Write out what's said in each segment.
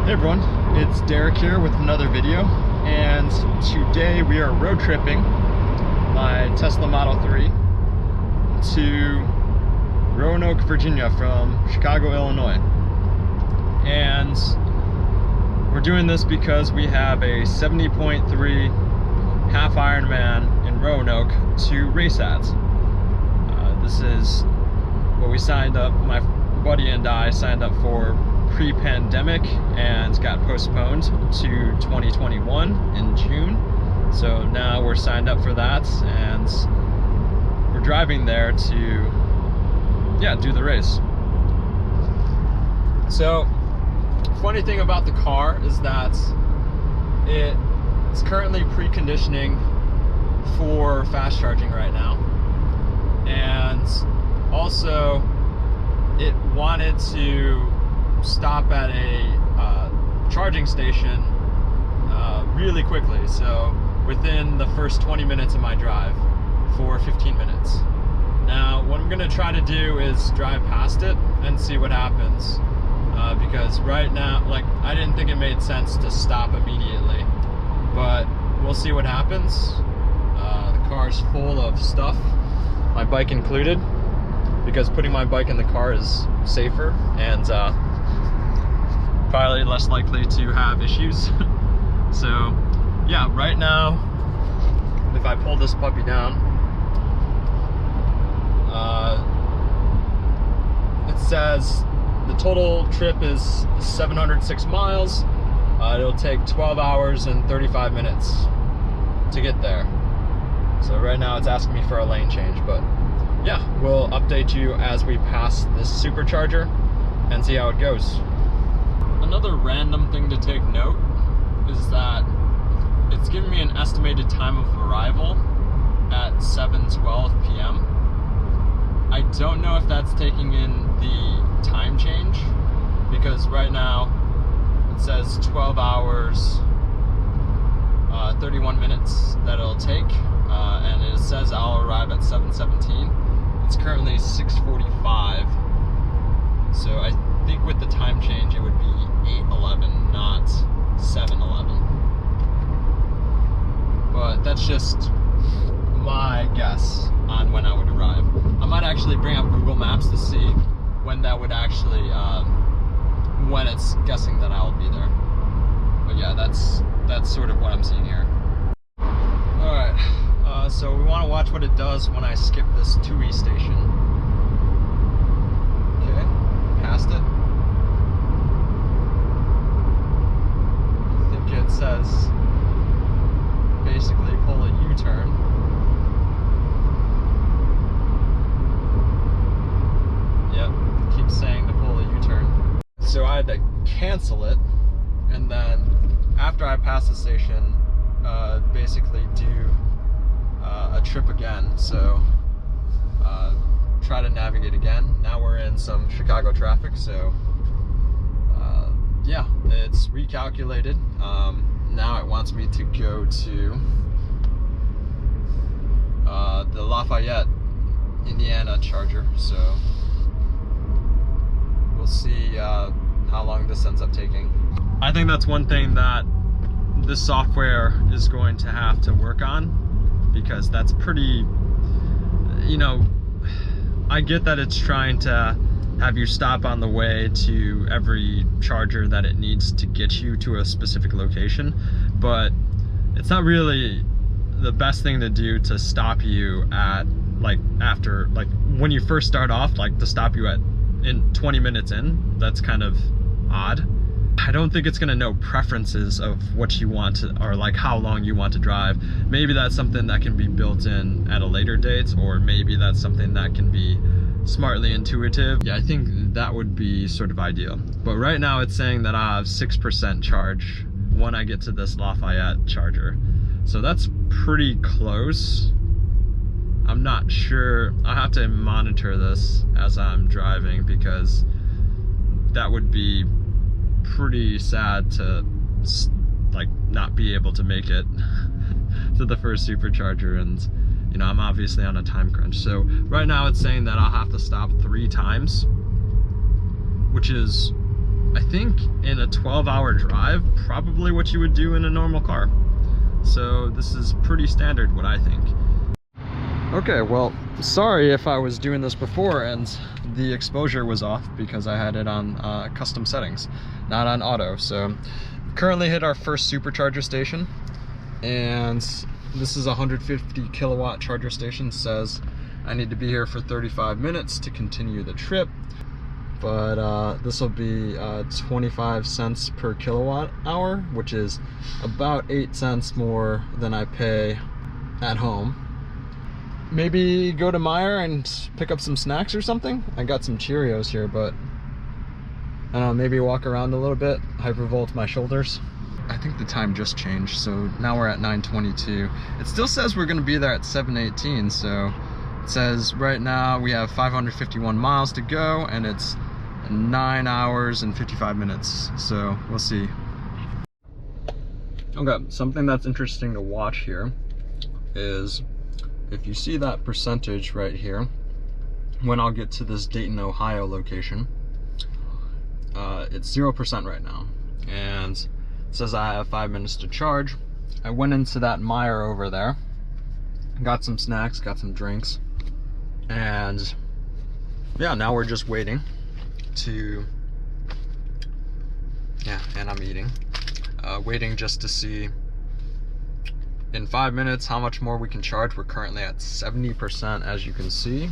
Hey everyone, it's Derrick here with another video, and today we are road tripping my Tesla Model 3 to Roanoke, Virginia from Chicago, Illinois. And we're doing this because we have a 70.3 half Ironman in Roanoke to race at. This is what we signed up, my buddy and I signed up for pre-pandemic and got postponed to 2021 in June. So now we're signed up for that and we're driving there to do the race. So funny thing about the car is that it's currently preconditioning for fast charging right now, and also it wanted to stop at a charging station really quickly, so within the first 20 minutes of my drive for 15 minutes. Now what I'm going to try to do is drive past it and see what happens, because right now, like, I didn't think it made sense to stop immediately, but we'll see what happens. The car's full of stuff, my bike included, because putting my bike in the car is safer and probably less likely to have issues. So yeah, right now, if I pull this puppy down, it says the total trip is 706 miles. It'll take 12 hours and 35 minutes to get there. So right now it's asking me for a lane change, but yeah, we'll update you as we pass this supercharger and see how it goes. Another random thing to take note is that it's giving me an estimated time of arrival at 7:12 p.m. I don't know if that's taking in the time change, because right now it says 12 hours 31 minutes that it'll take, and it says I'll arrive at 7:17. It's currently 6:45, so I think with the time change it would be 8:11, not 7:11. But that's just my guess on when I would arrive. I might actually bring up Google Maps to see when that would actually, when it's guessing that I'll be there. But yeah, that's sort of what I'm seeing here. Alright, so we want to watch what it does when I skip this 2E station. Okay, passed it. I think it says basically pull a U-turn. Yep, it keeps saying to pull a U-turn. So I had to cancel it, and then after I pass the station, basically do a trip again. So try to navigate again. Now we're in some Chicago traffic, so yeah, it's recalculated. Now it wants me to go to the Lafayette, Indiana charger, so we'll see how long this ends up taking. I think that's one thing that this software is going to have to work on, because that's pretty, you know, I get that it's trying to have you stop on the way to every charger that it needs to get you to a specific location, but it's not really the best thing to do to stop you at, like, after, like, when you first start off, like, to stop you at in 20 minutes in. That's kind of odd. I don't think it's gonna know preferences of what you want to, or like how long you want to drive. Maybe that's something that can be built in at a later date, or maybe that's something that can be smartly intuitive. Yeah, I think that would be sort of ideal. But right now it's saying that I have 6% charge when I get to this Lafayette charger. So that's pretty close. I'm not sure. I have to monitor this as I'm driving, because that would be pretty sad to, like, not be able to make it to the first supercharger, and you know, I'm obviously on a time crunch. So right now it's saying that I'll have to stop 3 times, which is I think in a 12-hour drive, probably what you would do in a normal car. So this is pretty standard, what I think. Okay, well, sorry if I was doing this before and the exposure was off because I had it on custom settings, not on auto. So currently hit our first supercharger station, and this is a 150 kilowatt charger station. Says I need to be here for 35 minutes to continue the trip, but this will be 25 cents per kilowatt hour, which is about 8 cents more than I pay at home. Maybe go to Meijer and pick up some snacks or something. I got some Cheerios here, but I don't know, maybe walk around a little bit, hypervolt my shoulders. I think the time just changed, so now we're at 9:22. It still says we're gonna be there at 7:18, so it says right now we have 551 miles to go, and it's 9 hours and 55 minutes, so we'll see. Okay, something that's interesting to watch here is if you see that percentage right here, when I'll get to this Dayton, Ohio location, it's 0% right now, and it says I have 5 minutes to charge. I went into that Meijer over there, got some snacks, got some drinks, and yeah, now we're just waiting to, yeah, and I'm eating, waiting just to see in 5 minutes how much more we can charge. We're currently at 70%, as you can see.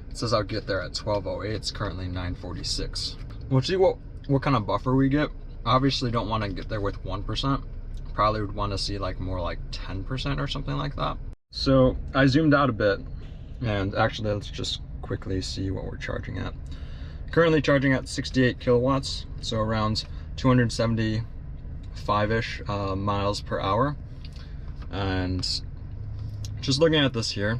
It says I'll get there at 12:08. It's currently 9:46. We'll see what kind of buffer we get. Obviously don't want to get there with 1%. Probably would want to see like more like 10% or something like that. So I zoomed out a bit, and actually let's just quickly see what we're charging at. Currently charging at 68 kilowatts, so around 275-ish miles per hour. And just looking at this here,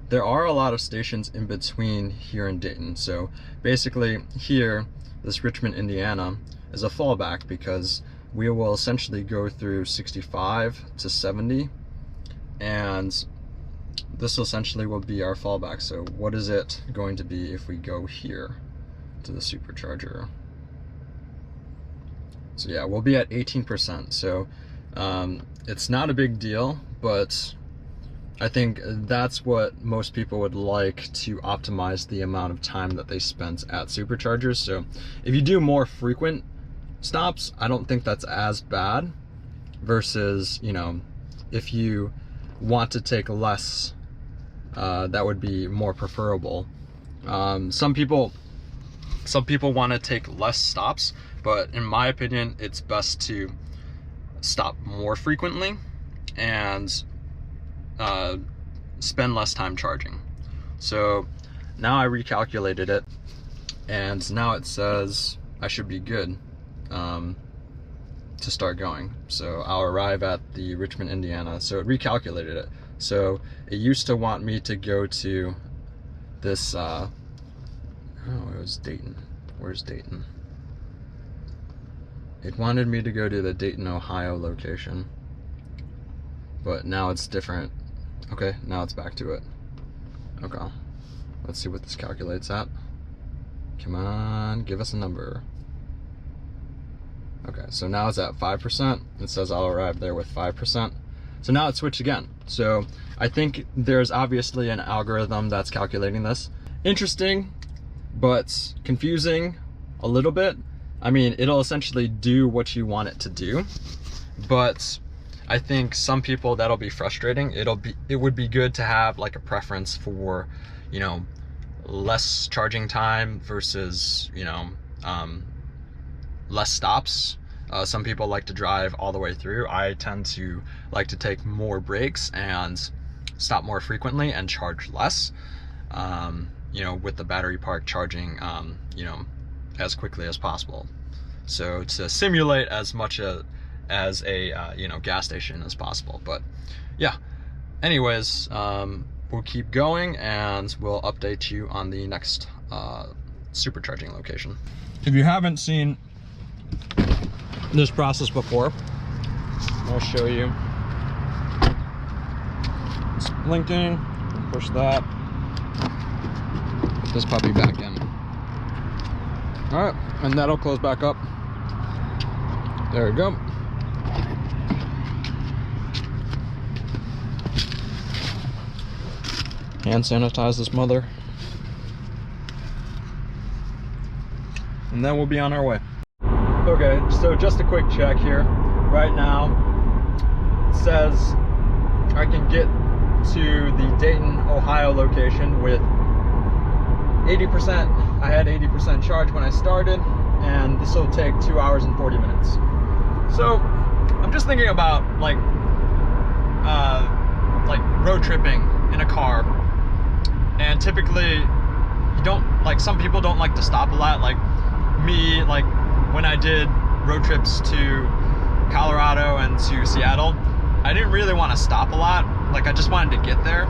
there are a lot of stations in between here and Dayton. So basically here, this Richmond, Indiana is a fallback because we will essentially go through 65 to 70, and this essentially will be our fallback. So what is it going to be if we go here to the supercharger? So yeah, we'll be at 18%. So it's not a big deal, but I think that's what most people would like to optimize the amount of time that they spend at superchargers. So if you do more frequent stops, I don't think that's as bad versus, you know, if you want to take less, that would be more preferable. Some people want to take less stops, but in my opinion, it's best to stop more frequently and spend less time charging. So now I recalculated it, and now it says I should be good to start going. So I'll arrive at the Richmond, Indiana. So it recalculated it. So it used to want me to go to this, oh, it was Dayton. Where's Dayton? It wanted me to go to the Dayton, Ohio location, but now it's different. Okay, now it's back to it. Okay, let's see what this calculates at. Come on, give us a number. Okay, so now it's at 5%. It says I'll arrive there with 5%. So now it switched again. So I think there's obviously an algorithm that's calculating this. Interesting, but confusing a little bit. I mean, it'll essentially do what you want it to do, but I think some people that'll be frustrating. It would be good to have like a preference for, you know, less charging time versus, you know, less stops. Some people like to drive all the way through. I tend to like to take more breaks and stop more frequently and charge less, you know, with the battery park charging, you know, as quickly as possible. So to simulate as much as a you know, gas station as possible. But yeah, anyways, we'll keep going and we'll update you on the next supercharging location. If you haven't seen this process before, I'll show you. It's blinking, push that, put this puppy back in. All right, and that'll close back up. There we go. Hand sanitize this mother. And then we'll be on our way. Okay, so just a quick check here. Right now, it says I can get to the Dayton, Ohio location with 80%. I had 80% charge when I started, and this will take 2 hours and 40 minutes. So I'm just thinking about like road tripping in a car. And typically you don't, like, some people don't like to stop a lot. Like me, like when I did road trips to Colorado and to Seattle, I didn't really want to stop a lot. Like I just wanted to get there.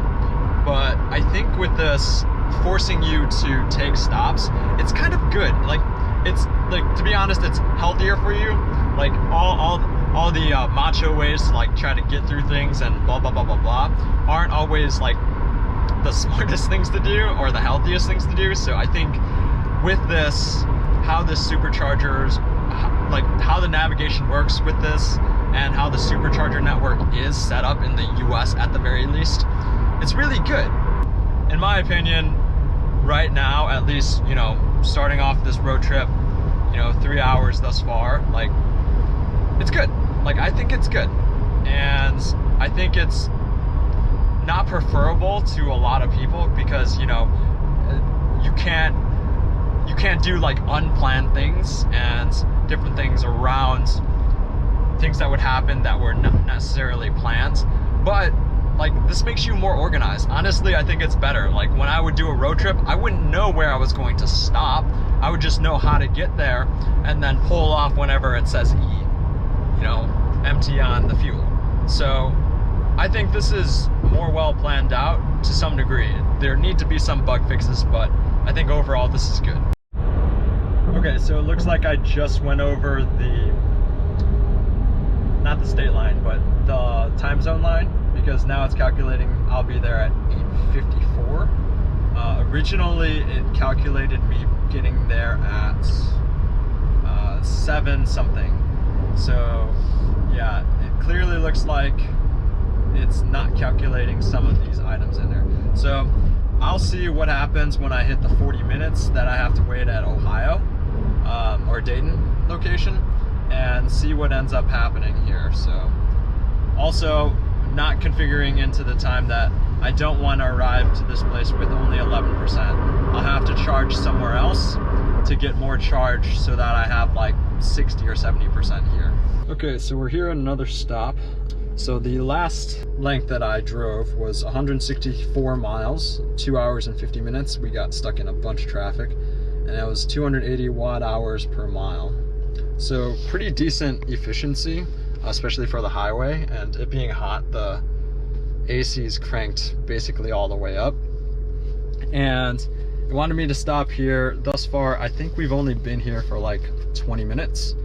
But I think with this forcing you to take stops, it's kind of good. Like it's like, to be honest, it's healthier for you. Like all the macho ways to like try to get through things and blah blah blah blah blah aren't always like the smartest things to do or the healthiest things to do. So I think with this, how this superchargers, like how the navigation works with this and how the supercharger network is set up in the US at the very least, it's really good. In my opinion, right now, at least, you know, starting off this road trip, you know, 3 hours thus far, like it's good. Like I think it's good. And I think it's not preferable to a lot of people because, you know, you can't do like unplanned things and different things around things that would happen that were not necessarily planned. But like this makes you more organized. Honestly, I think it's better. Like when I would do a road trip, I wouldn't know where I was going to stop. I would just know how to get there and then pull off whenever it says E, you know, empty on the fuel. So I think this is more well planned out to some degree. There need to be some bug fixes, but I think overall this is good. Okay, so it looks like I just went over the, not the state line, but the time zone line, because now it's calculating I'll be there at 8:54. Originally it calculated me getting there at 7 something. So yeah, it clearly looks like it's not calculating some of these items in there. So I'll see what happens when I hit the 40 minutes that I have to wait at Ohio or Dayton location, and see what ends up happening here. So also not configuring into the time that I don't want to arrive to this place with only 11%. I'll have to charge somewhere else to get more charge so that I have like 60 or 70% here. Okay, so we're here at another stop. So the last length that I drove was 164 miles, 2 hours and 50 minutes. We got stuck in a bunch of traffic, and it was 280 watt hours per mile. So pretty decent efficiency, especially for the highway, and it being hot, the AC is cranked basically all the way up. And it wanted me to stop here. Thus far, I think we've only been here for like 20 minutes.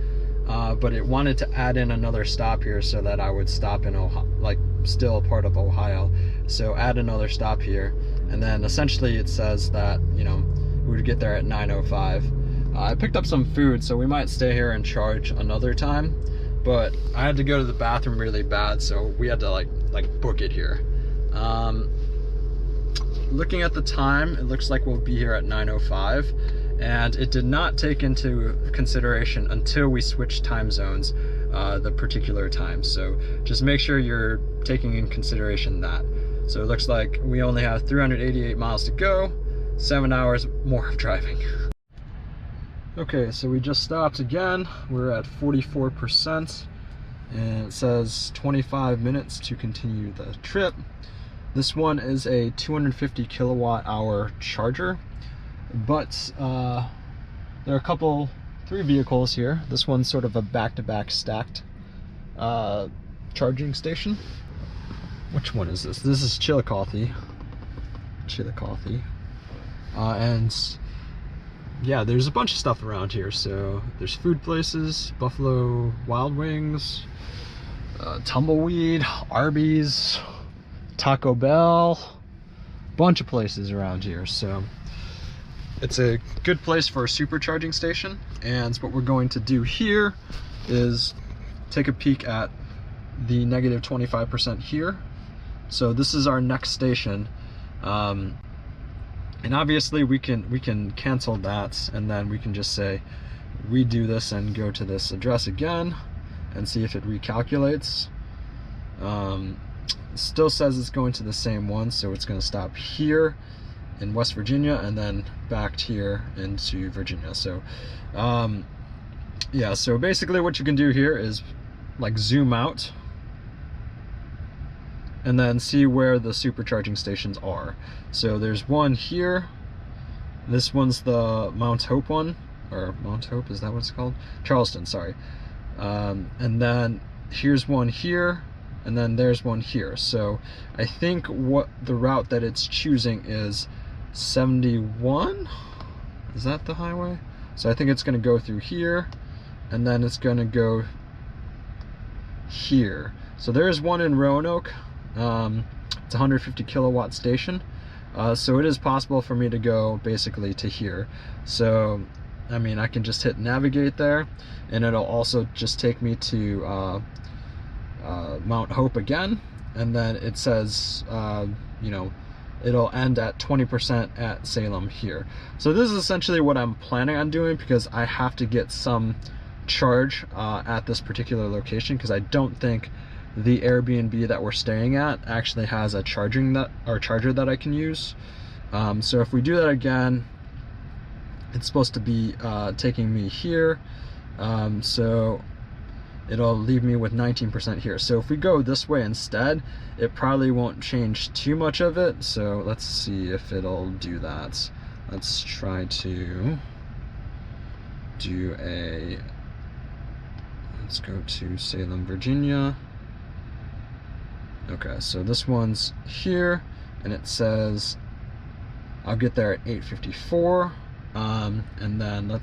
But it wanted to add in another stop here so that I would stop in Ohio, like still part of Ohio. So add another stop here, and then essentially it says that, you know, we would get there at 9:05. I picked up some food, so we might stay here and charge another time, but I had to go to the bathroom really bad, so we had to like book it here. Looking at the time, it looks like we'll be here at 9:05. And it did not take into consideration until we switched time zones the particular time. So just make sure you're taking in consideration that. So it looks like we only have 388 miles to go, 7 hours more of driving. Okay, so we just stopped again. We're at 44%, and it says 25 minutes to continue the trip. This one is a 250 kilowatt hour charger. But there are 3 vehicles here. This one's sort of a back-to-back stacked charging station. Which one is this? This is Chillicothe. And yeah, there's a bunch of stuff around here. So there's food places, Buffalo Wild Wings, Tumbleweed, Arby's, Taco Bell, bunch of places around here. So it's a good place for a supercharging station. And what we're going to do here is take a peek at the negative 25% here. So this is our next station. And obviously we can cancel that, and then we can just say redo this and go to this address again and see if it recalculates. It still says it's going to the same one, so it's going to stop here in West Virginia and then back here into Virginia. So yeah, so basically what you can do here is like zoom out and then see where the supercharging stations are. So there's one here. This one's the Mount Hope one, or Mount Hope, is that what it's called? Charleston, sorry. And then here's one here, and then there's one here. So I think what the route that it's choosing is 71. Is that the highway? So I think it's gonna go through here, and then it's gonna go here. So there's one in Roanoke. It's a 150 kilowatt station. So it is possible for me to go basically to here. So I mean, I can just hit navigate there, and it'll also just take me to Mount Hope again, and then it says you know, it'll end at 20% at Salem here. So this is essentially what I'm planning on doing, because I have to get some charge at this particular location, because I don't think the Airbnb that we're staying at actually has a charger that I can use. So if we do that again, it's supposed to be taking me here. So it'll leave me with 19% here. So if we go this way instead, it probably won't change too much of it. So let's see if it'll do that. Let's try to do let's go to Salem, Virginia. Okay, so this one's here, and it says I'll get there at 8:54, and then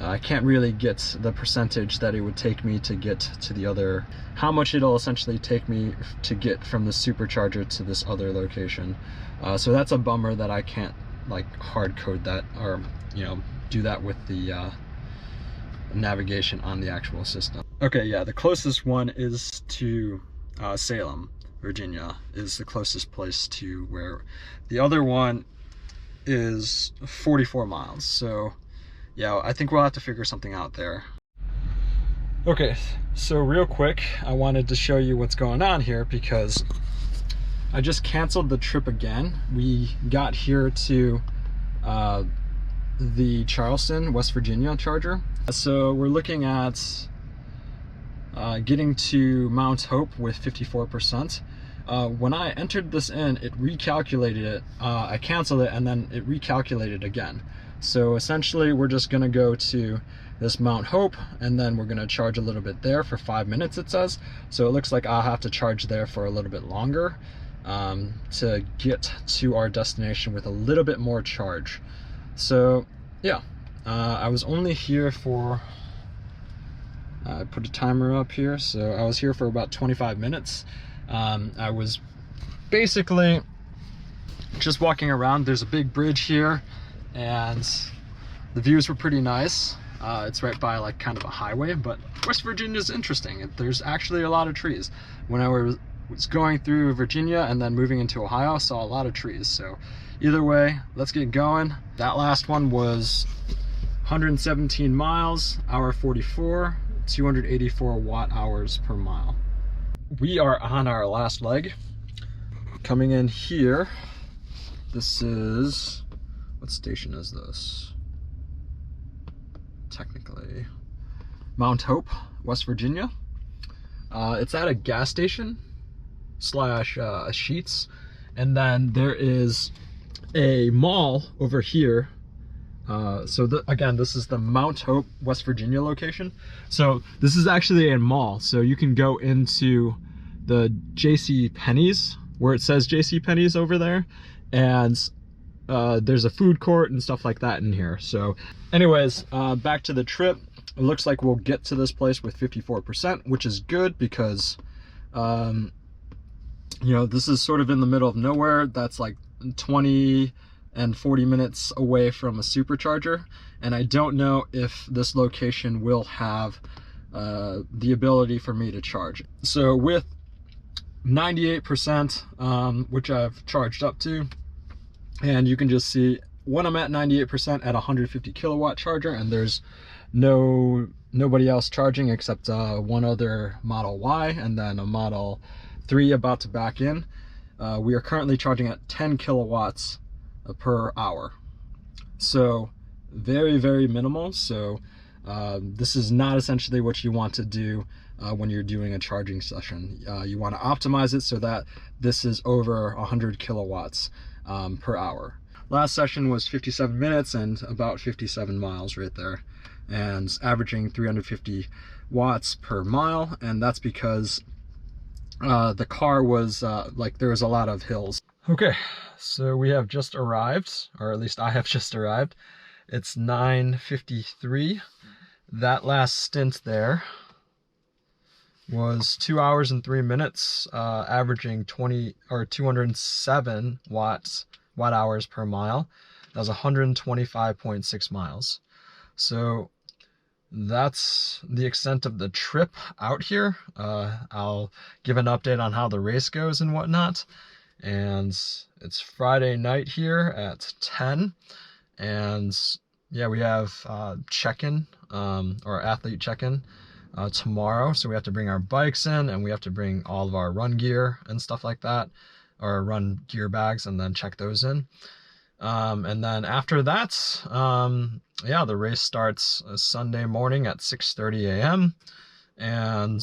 I can't really get the percentage that it would take me to get to the other, how much it'll essentially take me to get from the supercharger to this other location. So that's a bummer that I can't like hard code that, or you know, do that with the navigation on the actual system. Okay, yeah, the closest one is to Salem, Virginia is the closest place to where the other one is 44 miles. So yeah, I think we'll have to figure something out there. Okay, so real quick, I wanted to show you what's going on here, because I just canceled the trip again. We got here to the Charleston, West Virginia charger. So we're looking at getting to Mount Hope with 54%. When I entered this in, it recalculated it. I canceled it, and then it recalculated again. So essentially we're just gonna go to this Mount Hope, and then we're gonna charge a little bit there for 5 minutes, it says. So it looks like I'll have to charge there for a little bit longer to get to our destination with a little bit more charge. So yeah, I was only here for, I put a timer up here, so I was here for about 25 minutes. I was basically just walking around. There's a big bridge here, and the views were pretty nice. It's right by like kind of a highway, but West Virginia is interesting. There's actually a lot of trees. When I was going through Virginia and then moving into Ohio, I saw a lot of trees. So either way, let's get going. That last one was 117 miles, hour 44, 284 watt hours per mile. We are on our last leg. Coming in here, this is, what station is this? Technically, Mount Hope, West Virginia. It's at a gas station slash Sheetz, and then there is a mall over here. So again, this is the Mount Hope, West Virginia location. So this is actually a mall. So you can go into the J.C. Penney's, where it says J.C. Penney's over there, and there's a food court and stuff like that in here. So anyways, back to the trip. It looks like we'll get to this place with 54%, which is good, because you know, this is sort of in the middle of nowhere. That's like 20 and 40 minutes away from a supercharger, and I don't know if this location will have the ability for me to charge. So with 98%, which I've charged up to, and you can just see when I'm at 98% at 150 kilowatt charger, and there's nobody else charging except one other Model Y and then a Model 3 about to back in. We are currently charging at 10 kilowatts per hour, so very, very minimal. So this is not essentially what you want to do when you're doing a charging session. You want to optimize it so that this is over 100 kilowatts per hour. Last session was 57 minutes and about 57 miles right there, and averaging 350 watts per mile, and that's because the car was like, there was a lot of hills. Okay, so we have just arrived, or at least I have just arrived. It's 9:53. That last stint there was 2 hours and 3 minutes, averaging 207 watt hours per mile. That was 125.6 miles. So that's the extent of the trip out here. I'll give an update on how the race goes and whatnot. And it's Friday night here at 10, and yeah, we have check-in, or athlete check-in tomorrow. So we have to bring our bikes in, and we have to bring all of our run gear and stuff like that, or run gear bags, and then check those in. And then after that, yeah, the race starts Sunday morning at 6:30 a.m. and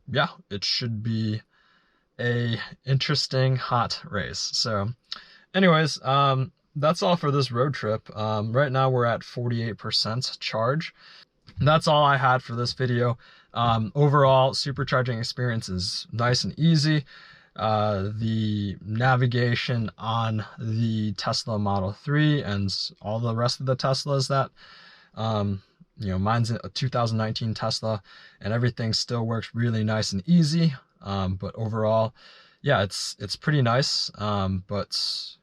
yeah, it should be a interesting hot race. So anyways, that's all for this road trip. Right now we're at 48% charge. That's all I had for this video. Overall, supercharging experience is nice and easy. The navigation on the Tesla Model 3 and all the rest of the Teslas that, you know, mine's a 2019 Tesla, and everything still works really nice and easy. But overall, yeah, it's pretty nice. But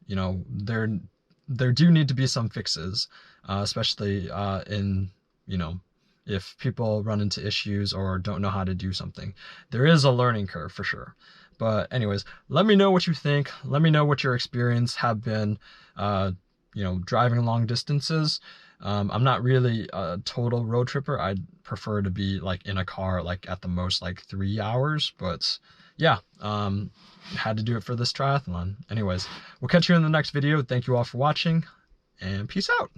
you know, there do need to be some fixes, especially in, you know, if people run into issues or don't know how to do something. There is a learning curve for sure. But anyways, let me know what you think. Let me know what your experience have been, you know, driving long distances. I'm not really a total road tripper. I'd prefer to be like in a car, like at the most like 3 hours. But yeah, had to do it for this triathlon. Anyways, we'll catch you in the next video. Thank you all for watching, and peace out.